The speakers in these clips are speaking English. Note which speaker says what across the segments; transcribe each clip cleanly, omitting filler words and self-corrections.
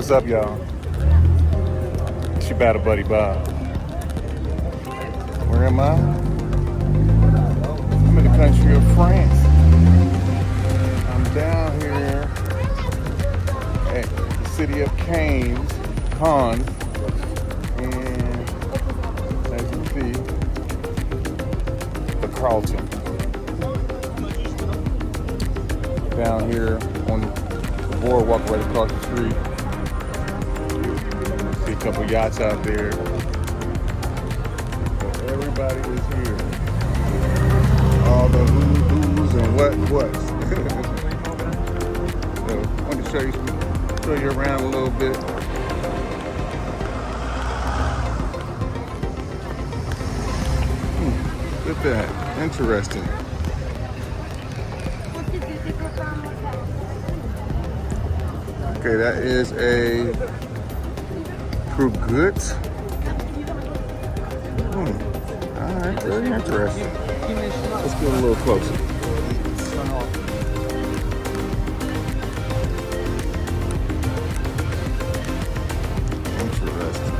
Speaker 1: What's up, y'all? It's your Battle Buddy Bob. Where am I? I'm in the country of France. I'm down here at the city of Cannes, and as you see, the Carlton. Down here on the boardwalk right across the street. See a couple yachts out there. Everybody is here. All the who's and what's. So I want to show you around a little bit. Look at that. Interesting. Okay, that is a Peugeot. Alright, very interesting. Let's get a little closer. Interesting.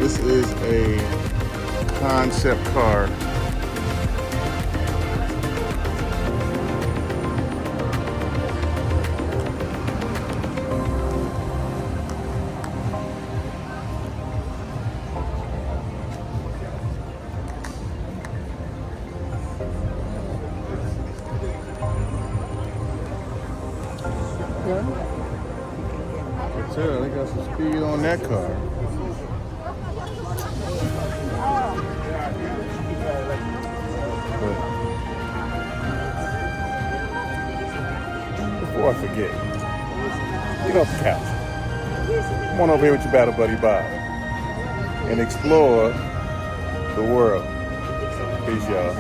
Speaker 1: This is a concept car. Tell they got some speed on that car. But before I forget, get off the couch. Come on over here with your Battle Buddy Bob and explore the world. Peace, y'all.